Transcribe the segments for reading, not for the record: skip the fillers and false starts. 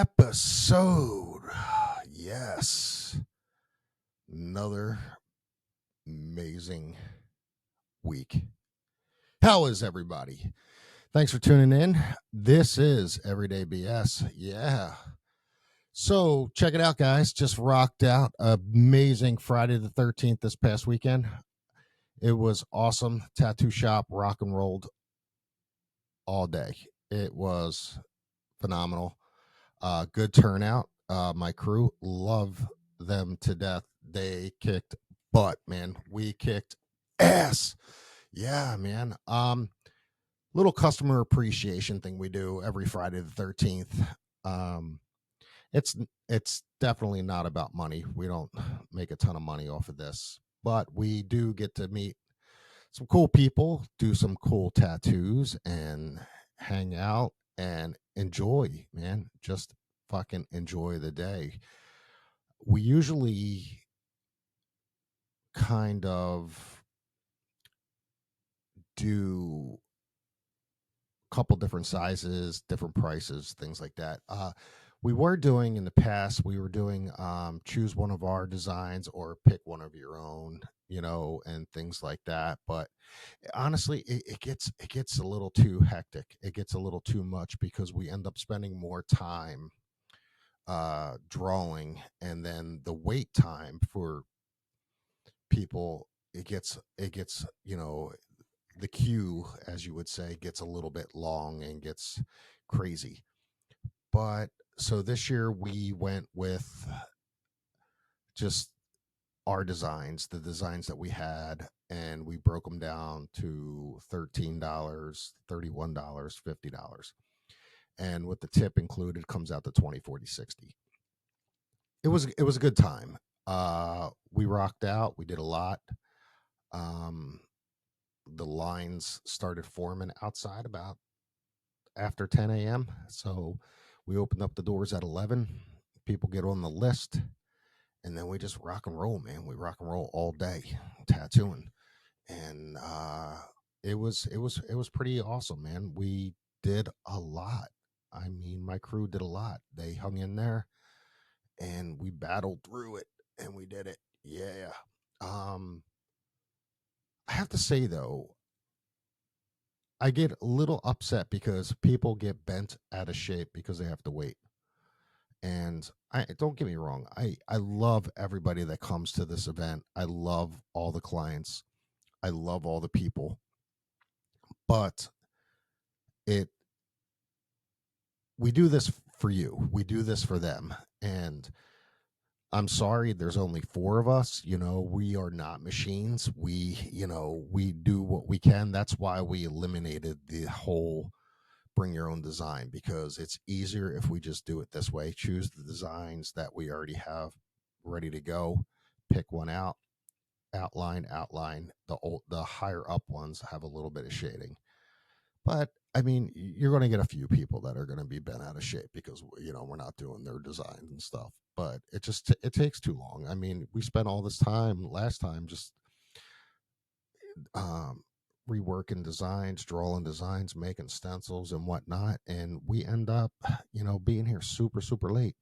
episode. Yes. Another amazing week. How is everybody? Thanks for tuning in. This is Everyday BS. Yeah. So check it out, guys. Just rocked out. Amazing Friday the 13th this past weekend. It was awesome. Tattoo shop rock and rolled all day. It was phenomenal. Good turnout. My crew love them to death. They kicked butt, man. We kicked ass. Yeah, man. Little customer appreciation thing we do every Friday the 13th. Um, it's it's definitely not about money. We don't make a ton of money off of this, but we do get to meet some cool people, do some cool tattoos, and hang out and enjoy, man. Just fucking enjoy the day. We usually kind of do a couple different sizes, different prices, things like that. We were doing in the past, we were doing choose one of our designs or pick one of your own, and things like that. But honestly, it gets a little too hectic. It gets a little too much because we end up spending more time drawing, and then the wait time for people, it gets the queue, as you would say, gets a little bit long and gets crazy. But so this year we went with just our designs, the designs that we had, and we broke them down to $13, $31, $50. And with the tip included comes out to 20, 40, 60. It was a good time. We rocked out, we did a lot. Um the lines started forming outside about after 10 a.m. So we opened up the doors at 11. People get on the list, and then we just rock and roll, man. We rock and roll all day tattooing. And it was pretty awesome, man. We did a lot. I mean, my crew did a lot. They hung in there, and we battled through it, and we did it. Yeah. Um I have to say though, I get a little upset because people get bent out of shape because they have to wait. And I don't get me wrong, I love everybody that comes to this event. I love all the clients. I love all the people. But it we do this for you. We do this for them. And I'm sorry, there's only four of us. We are not machines. We do what we can. That's why we eliminated the whole bring your own design, because it's easier if we just do it this way. Choose the designs that we already have ready to go, pick one out, outline. The higher up ones have a little bit of shading. But I mean, you're going to get a few people that are going to be bent out of shape because we're not doing their designs and stuff. But it takes too long. I mean, we spent all this time last time just um, reworking designs, drawing designs, making stencils and whatnot, and we end up, being here super super late.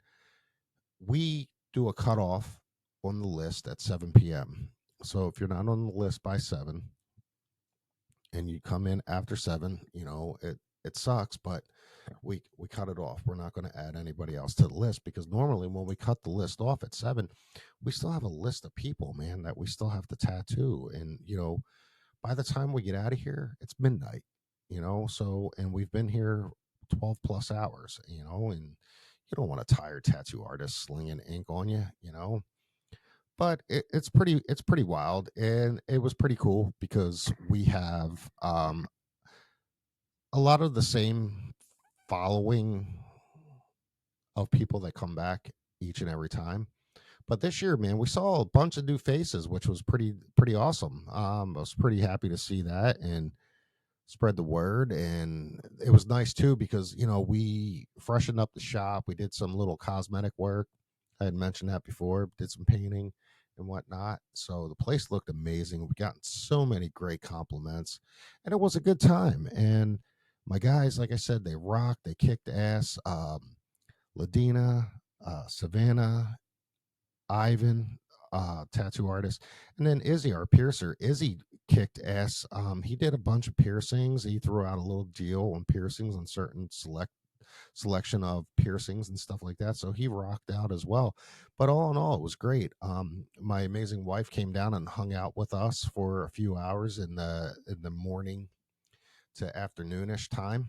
We do a cutoff on the list at 7 p.m. So if you're not on the list by 7 and you come in after 7, it sucks, but we cut it off. We're not going to add anybody else to the list, because normally when we cut the list off at 7, we still have a list of people, man, that we still have to tattoo. And by the time we get out of here, it's midnight, so, and we've been here 12 plus hours, and you don't want a tired tattoo artist slinging ink on you, but it's pretty wild, and it was pretty cool because we have a lot of the same following of people that come back each and every time. But this year, man, we saw a bunch of new faces, which was pretty awesome. I was pretty happy to see that and spread the word. And it was nice too because we freshened up the shop. We did some little cosmetic work. I had mentioned that before. Did some painting and whatnot. So the place looked amazing. We got so many great compliments, and it was a good time. And my guys, like I said, they rocked. They kicked ass. Ladina, Savannah, Ivan, tattoo artist, and then Izzy, our piercer. Izzy kicked ass. He did a bunch of piercings. He threw out a little deal on piercings on certain selection of piercings and stuff like that. So he rocked out as well. But all in all, it was great. My amazing wife came down and hung out with us for a few hours in the morning to afternoonish time.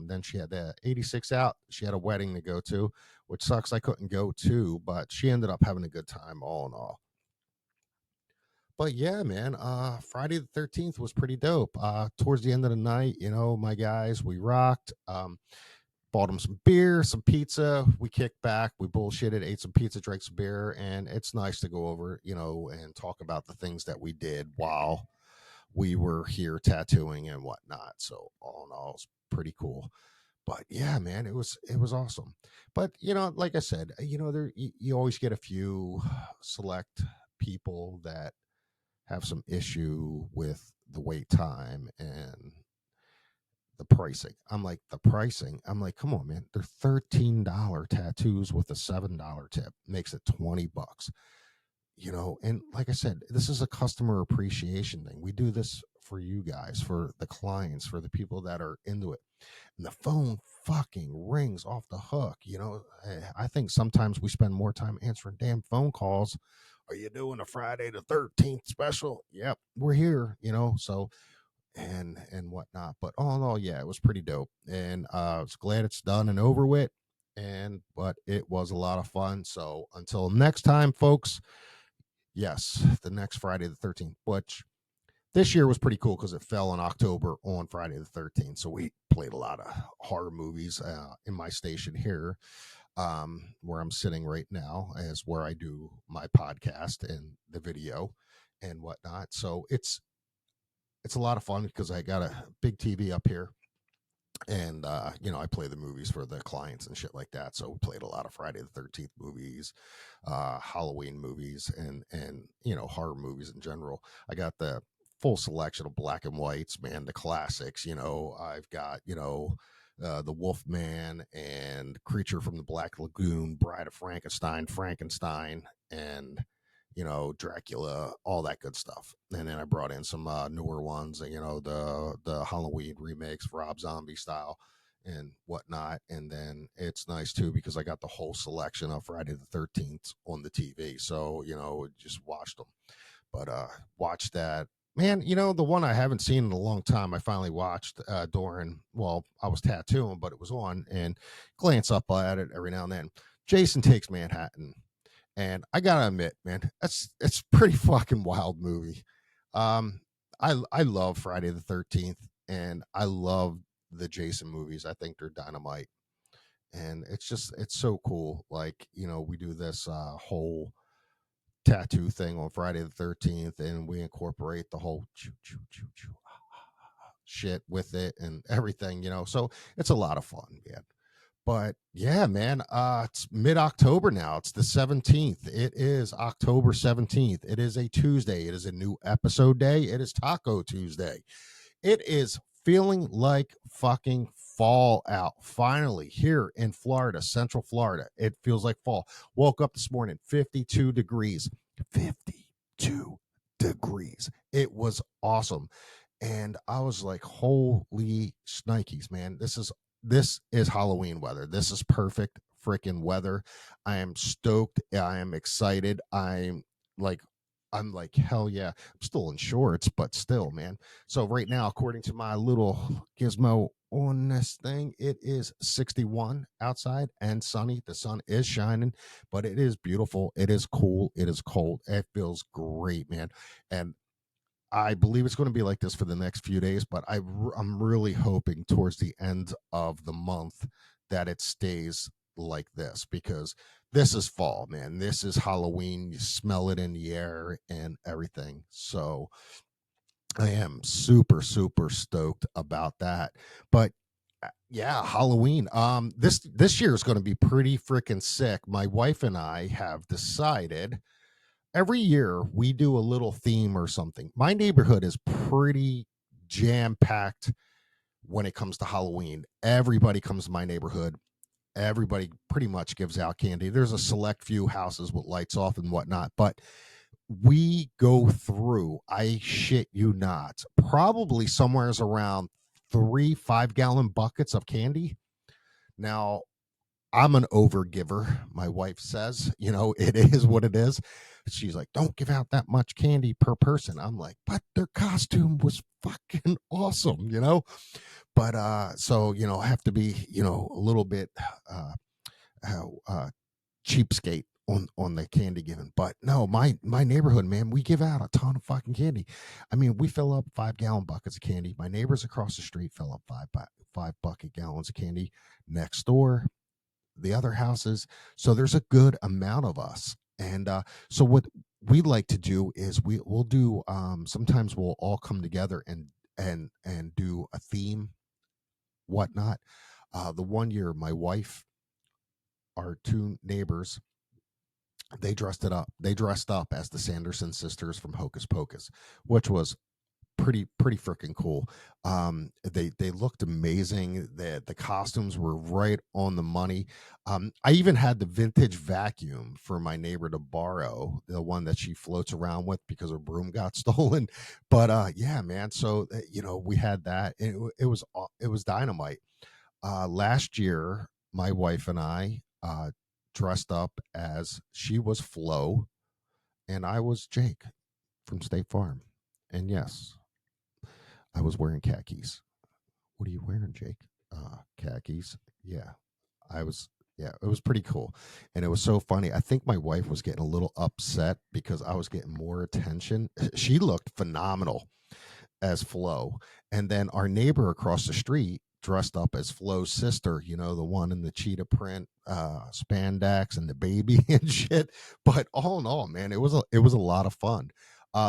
Then she had the 86 out. She had a wedding to go to, which sucks. I couldn't go to, but she ended up having a good time all in all. But yeah, man, Friday the 13th was pretty dope. Towards the end of the night, my guys, we rocked. Bought them some beer, some pizza. We kicked back, we bullshitted, ate some pizza, drank some beer, and it's nice to go over, and talk about the things that we did while we were here tattooing and whatnot. So all in all, it's pretty cool. But yeah, man, it was awesome. But like I said, there you always get a few select people that have some issue with the wait time and the pricing. I'm like, the pricing. I'm like, come on, man. They're $13 tattoos with a $7 tip. Makes it $20. And like I said, this is a customer appreciation thing. We do this for you guys, for the clients, for the people that are into it. And the phone fucking rings off the hook. I think sometimes we spend more time answering damn phone calls. Are you doing a Friday the 13th special? Yep, we're here, so and whatnot. But all in all, yeah, it was pretty dope. And I was glad it's done and over with. But it was a lot of fun. So until next time, folks, yes, the next Friday the 13th, which this year was pretty cool because it fell in October on Friday the 13th. So we played a lot of horror movies in my station here, where I'm sitting right now, as where I do my podcast and the video and whatnot. So it's a lot of fun because I got a big TV up here, and I play the movies for the clients and shit like that. So we played a lot of Friday the 13th movies, Halloween movies, and horror movies in general. I got the full selection of black and whites, man, the classics. I've got the Wolfman and Creature from the Black Lagoon, Bride of Frankenstein, and Dracula, all that good stuff. And then I brought in some newer ones, the Halloween remakes, Rob Zombie style and whatnot. And then it's nice too because I got the whole selection of Friday the 13th on the TV. So, just watched them. But watch that. Man, the one I haven't seen in a long time, I finally watched during, well, I was tattooing, but it was on, and glance up at it every now and then. Jason Takes Manhattan. And I gotta admit, man, it's pretty fucking wild movie. I love Friday the 13th, and I love the Jason movies. I think they're dynamite, and it's so cool. Like we do this whole tattoo thing on Friday the 13th, and we incorporate the whole choo choo choo choo shit with it and everything. So it's a lot of fun, man. But yeah, man, it's mid-October now. It's the 17th. It is October 17th. It is a Tuesday. It is a new episode day. It is Taco Tuesday. It is feeling like fucking fall out. Finally, here in Florida, Central Florida, it feels like fall. Woke up this morning, 52 degrees. 52 degrees. It was awesome. And I was like, holy shnikes, man. This is Halloween weather. This is perfect freaking weather. I am stoked. I am excited. Like I'm like, hell yeah. I'm still in shorts, but still, man. So right now, according to my little gizmo on this thing, it is 61 outside and sunny. The sun is shining, but it is beautiful. It is cool. It is cold. It feels great, man. And I believe it's going to be like this for the next few days, but I'm really hoping towards the end of the month that it stays like this because this is fall, man. This is Halloween. You smell it in the air and everything. So I am super, super stoked about that. But yeah, Halloween. This year is going to be pretty freaking sick. My wife and I have decided every year we do a little theme or something. My neighborhood is pretty jam packed when it comes to Halloween. Everybody comes to my neighborhood everybody pretty much gives out candy. There's a select few houses with lights off and whatnot, but we go through, I shit you not, probably somewhere's around 3 5-gallon buckets of candy. Now, I'm an overgiver. My wife says, it is what it is. She's like, don't give out that much candy per person. I'm like, but their costume was fucking awesome. But so, I have to be, a little bit uh uh cheapskate on the candy giving. But no, my neighborhood, man, we give out a ton of fucking candy. I mean, we fill up 5-gallon buckets of candy. My neighbors across the street fill up 5 bucket gallons of candy. Next door, the other houses. So there's a good amount of us. And so what we like to do is we'll do, sometimes we'll all come together and do a theme, whatnot. The one year, my wife, our two neighbors, they dressed up as the Sanderson sisters from Hocus Pocus, which was pretty freaking cool. They looked amazing. The costumes were right on the money. I even had the vintage vacuum for my neighbor to borrow, the one that she floats around with because her broom got stolen. But yeah, man. So we had that. And it was dynamite. Last year, my wife and I dressed up as, she was Flo and I was Jake from State Farm. And yes, I was wearing khakis. What are you wearing, Jake? Khakis. Yeah, I was. Yeah, it was pretty cool. And it was so funny. I think my wife was getting a little upset because I was getting more attention. She looked phenomenal as Flo. And then our neighbor across the street dressed up as Flo's sister, the one in the cheetah print spandex and the baby and shit. But all in all, man, it was a lot of fun.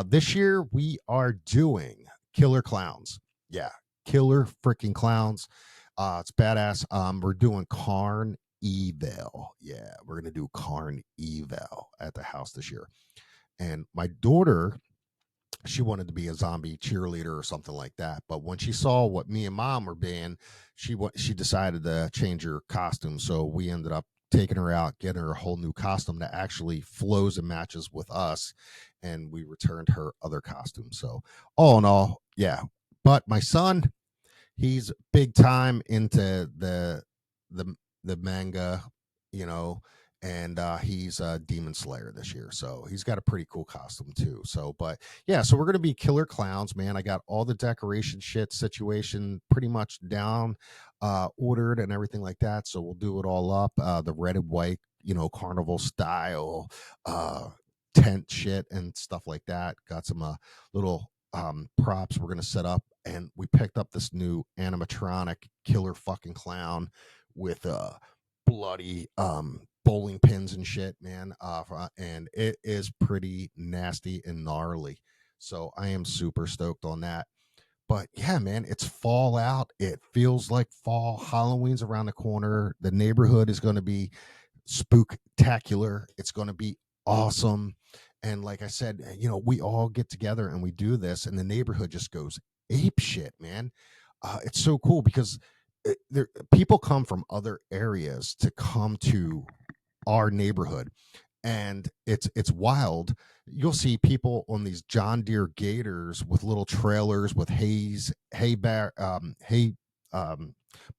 This year we are doing Killer Clowns. Yeah, killer freaking clowns. It's badass. We're doing Carn Eval. Yeah, we're gonna do Carn Eval at the house this year. And my daughter, she wanted to be a zombie cheerleader or something like that. But when she saw what me and mom were being, she decided to change her costume. So we ended up taking her out, getting her a whole new costume that actually flows and matches with us, and we returned her other costume. So all in all, yeah. But my son, he's big time into the the manga, you know, and he's a Demon Slayer this year, so he's got a pretty cool costume too. So, but yeah, so we're gonna be killer clowns, man. I got all the decoration shit situation pretty much down, ordered and everything like that. So we'll do it all up, the red and white, carnival style, uh, tent shit and stuff like that. Got some little props we're gonna set up, and we picked up this new animatronic killer fucking clown with bloody bowling pins and shit, man. And it is pretty nasty and gnarly. So I am super stoked on that. But yeah, man, it's fall out. It feels like fall. Halloween's around the corner. The neighborhood is going to be spooktacular. It's going to be awesome. And like I said, we all get together and we do this, and the neighborhood just goes ape shit, man. It's so cool because people come from other areas to come to our neighborhood, and it's wild. You'll see people on these John Deere Gators with little trailers with hay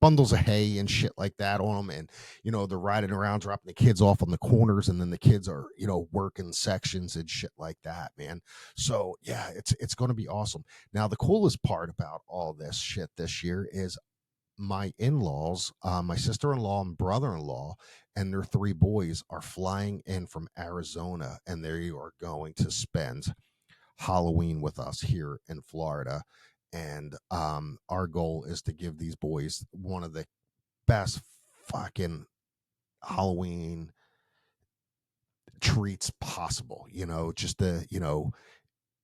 bundles of hay and shit like that on them, and they're riding around dropping the kids off on the corners, and then the kids are working sections and shit like that, man. So yeah, it's going to be awesome. Now the coolest part about all this shit this year is my in-laws, my sister-in-law and brother-in-law, and their three boys are flying in from Arizona, and they are going to spend Halloween with us here in Florida. And our goal is to give these boys one of the best fucking Halloween treats possible. Just to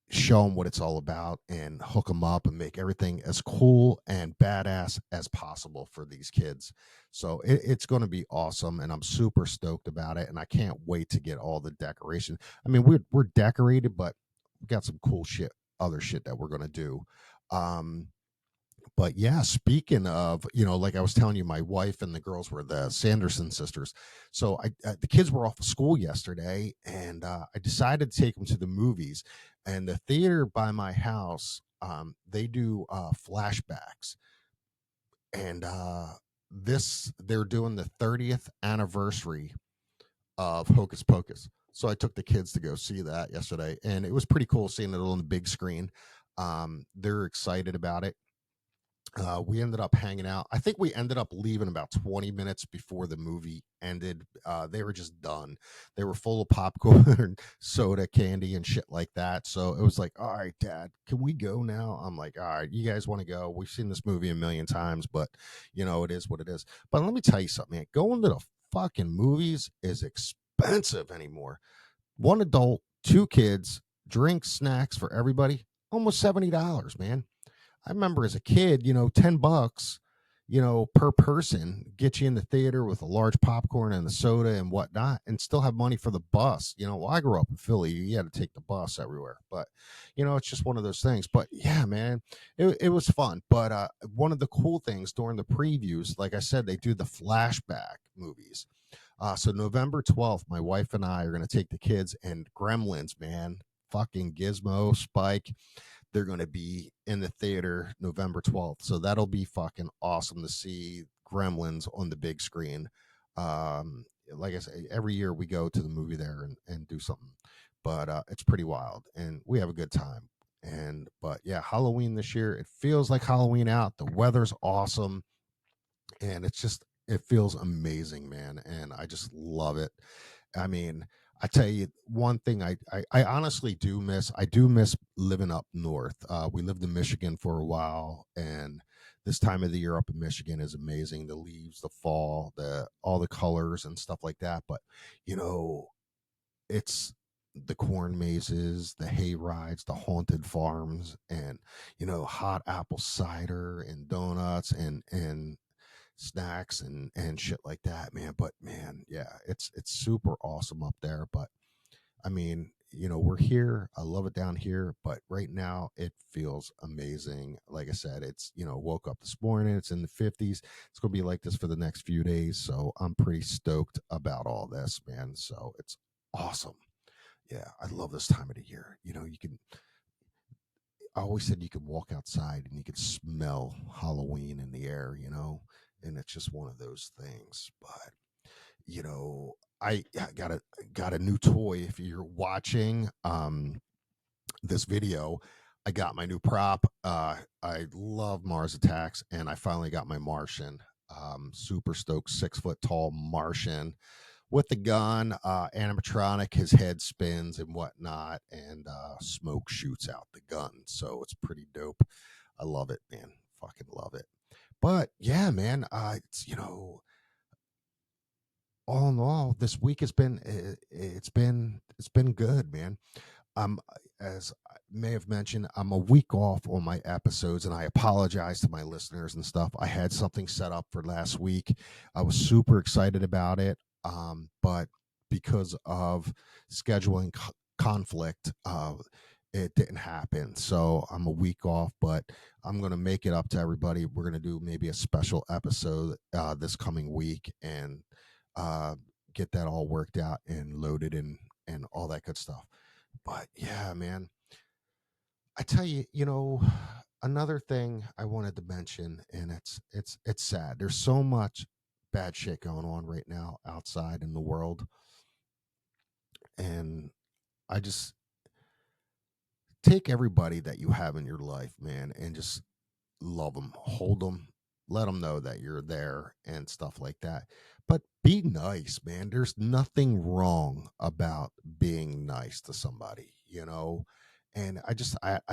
show them what it's all about and hook them up and make everything as cool and badass as possible for these kids. So it's going to be awesome, and I'm super stoked about it, and I can't wait to get all the decoration. I mean, we're decorated, but we got some cool shit, other shit that we're going to do. Um, But yeah, speaking of, like I was telling you, my wife and the girls were the Sanderson sisters. So the kids were off of school yesterday, and I decided to take them to the movies. And the theater by my house, they do flashbacks, and this they're doing the 30th anniversary of Hocus Pocus. So I took the kids to go see that yesterday, and it was pretty cool seeing it on the big screen. They're excited about it. We ended up hanging out. I think we ended up leaving about 20 minutes before the movie ended. They were just done. They were full of popcorn, soda, candy, and shit like that. So it was like, all right, Dad, can we go now? I'm like, all right, you guys want to go? We've seen this movie a million times, but it is what it is. But let me tell you something, man. Going to the fucking movies is expensive anymore. One adult, two kids, drinks, snacks for everybody, almost $70, man. I remember as a kid, $10, per person get you in the theater with a large popcorn and the soda and whatnot and still have money for the bus. Well, I grew up in Philly. You had to take the bus everywhere. But, it's just one of those things. But yeah, man, it was fun. But one of the cool things during the previews, like I said, they do the flashback movies. So November 12th, my wife and I are going to take the kids and Gremlins, man. Fucking Gizmo, Spike, they're going to be in the theater November 12th. So that'll be fucking awesome to see Gremlins on the big screen. Like I say, every year we go to the movie there and do something, but it's pretty wild and we have a good time. But yeah, Halloween this year, it feels like Halloween out. The weather's awesome, and it feels amazing, man. And I just love it. I mean, I tell you one thing I honestly do miss. I do miss living up north. We lived in Michigan for a while, and this time of the year up in Michigan is amazing. The leaves, the fall, the all the colors and stuff like that. But you know, it's the corn mazes, the hay rides, the haunted farms, and hot apple cider and donuts and snacks and shit like that, man. But man, yeah, it's super awesome up there. But I mean, we're here. I love it down here, but right now it feels amazing. Like I said, it's woke up this morning, it's in the 50s. It's gonna be like this for the next few days. So I'm pretty stoked about all this, man. So it's awesome. Yeah, I love this time of the year. I always said you could walk outside and you could smell Halloween in the air, and it's just one of those things. But I got a new toy. If you're watching this video, I got my new prop. I love Mars Attacks, and I finally got my Martian. Super stoked, 6 foot tall Martian with the gun, animatronic. His head spins and whatnot, and smoke shoots out the gun. So it's pretty dope. I love it, man. Fucking love it. But yeah, man, all in all, this week has been it's been good, man. um as I may have mentioned, I'm a week off on my episodes, and I apologize to my listeners and stuff. I had something set up for last week. I was super excited about it, but because of scheduling conflict, it didn't happen. So I'm a week off, but I'm going to make it up to everybody. We're going to do maybe a special episode this coming week, and uh get that all worked out and loaded and all that good stuff. But yeah, man, I tell you, another thing I wanted to mention, and it's sad. There's so much bad shit going on right now outside in the world, and I just take everybody that you have in your life, man, and just love them, hold them, let them know that you're there and stuff like that. But be nice, man. There's nothing wrong about being nice to somebody, And I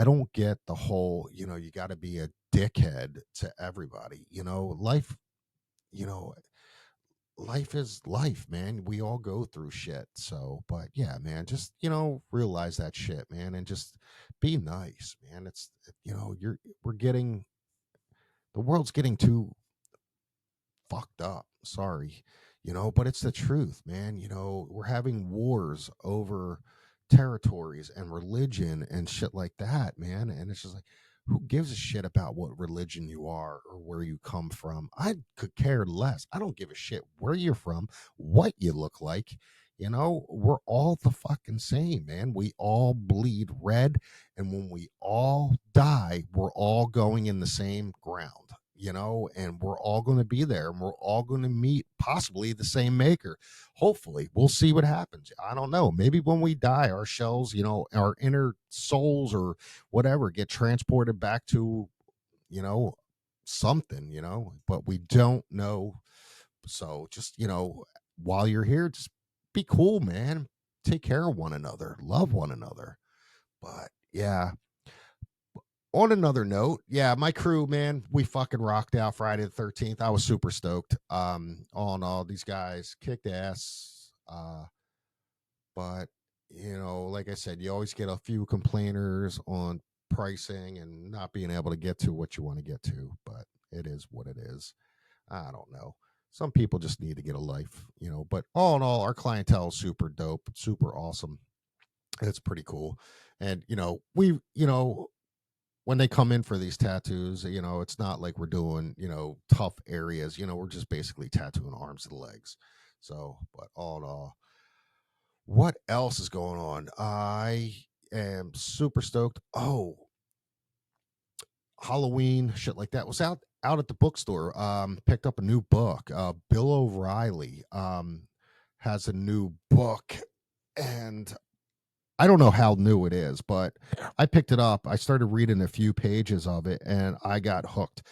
don't get the whole, you got to be a dickhead to everybody. You know, life is life, man. We all go through shit. So, but yeah, man, just, realize that shit, man, and just be nice, man. We're getting, the world's getting too fucked up. Sorry, but it's the truth, man. We're having wars over territories and religion and shit like that, man. And it's just like, who gives a shit about what religion you are or where you come from? I could care less. I don't give a shit where you're from, what you look like. We're all the fucking same, man. We all bleed red. And when we all die, we're all going in the same ground, and we're all going to be there and we're all going to meet possibly the same maker. Hopefully, we'll see what happens. I don't know. Maybe when we die, our shells, our inner souls or whatever get transported back to you know something, but we don't know. So just while you're here, just be cool, man. Take care of one another, love one another. But yeah, on another note, yeah, my crew, man, we fucking rocked out Friday the 13th. I was super stoked. All in all, these guys kicked ass. But like I said, you always get a few complainers on pricing and not being able to get to what you want to get to, but it is what it is. I don't know. Some people just need to get a life, but all in all, our clientele is super dope, super awesome. It's pretty cool. And when they come in for these tattoos, it's not like we're doing, tough areas. We're just basically tattooing arms and legs. So, but all in all, what else is going on? I am super stoked. Oh, Halloween shit like that was out at the bookstore. Picked up a new book. Bill O'Reilly has a new book, and I don't know how new it is, but I picked it up. I started reading a few pages of it, and I got hooked.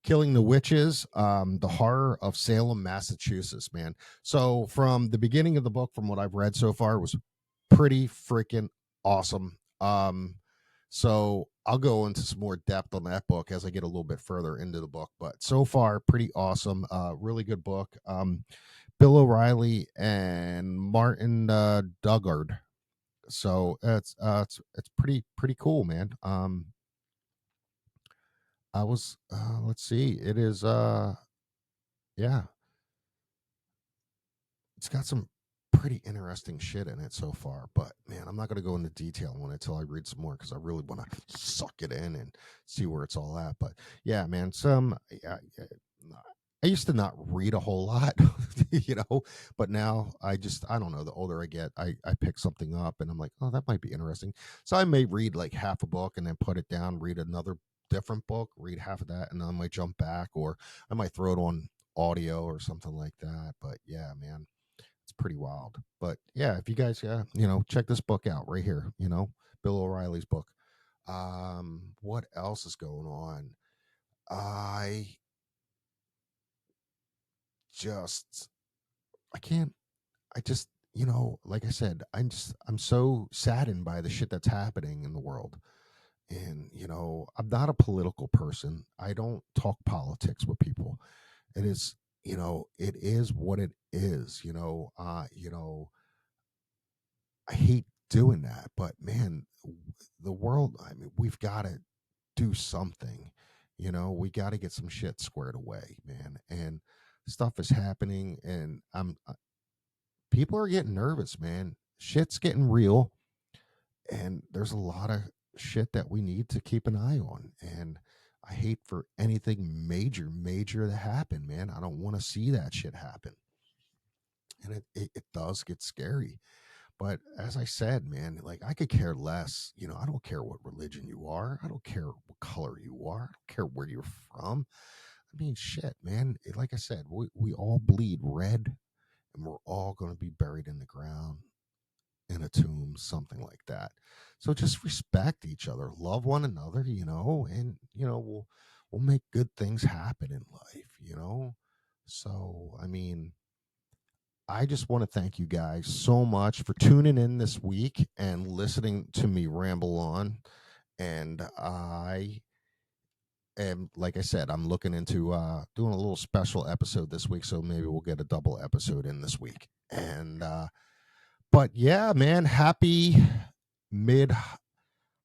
Killing the Witches, the horror of Salem, Massachusetts, man. So from the beginning of the book, from what I've read so far, was pretty freaking awesome. So I'll go into some more depth on that book as I get a little bit further into the book. But so far, pretty awesome. Really good book. Bill O'Reilly and Martin Dugard. So it's pretty cool, man. I was let's see, it is yeah, it's got some pretty interesting shit in it so far, but man, I'm not going to go into detail on it until I read some more because I really want to suck it in and see where it's all at. But yeah, man, yeah, I used to not read a whole lot, but now I don't know. The older I get, I pick something up and I'm like, oh, that might be interesting. So I may read like half a book and then put it down, read another different book, read half of that, and then I might jump back, or I might throw it on audio or something like that. But yeah, man, it's pretty wild. But yeah, if you guys, check this book out right here. Bill O'Reilly's book. What else is going on? I just, I can't. I just, like I said, I'm so saddened by the shit that's happening in the world. And I'm not a political person. I don't talk politics with people. It is, it is what it is. I hate doing that, but man, the world, I mean, we've got to do something. We got to get some shit squared away, man. And stuff is happening, and people are getting nervous, man. Shit's getting real, and there's a lot of shit that we need to keep an eye on. And I hate for anything major to happen, man. I don't want to see that shit happen. And it does get scary. But as I said, man, like I could care less. I don't care what religion you are. I don't care what color you are. I don't care where you're from. I mean, shit, man. Like I said, we all bleed red, and we're all going to be buried in the ground in a tomb, something like that. So just respect each other, love one another, and we'll make good things happen in life. So I mean, I just want to thank you guys so much for tuning in this week and listening to me ramble on. And like I said, I'm looking into doing a little special episode this week, so maybe we'll get a double episode in this week. And but yeah, man, happy mid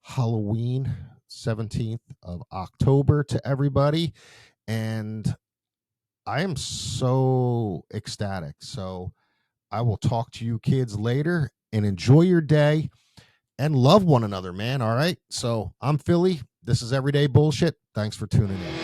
Halloween, 17th of October to everybody. And I am so ecstatic. So I will talk to you kids later, and enjoy your day and love one another, man. All right. So I'm Philly. This is Everyday Bullshit. Thanks for tuning in.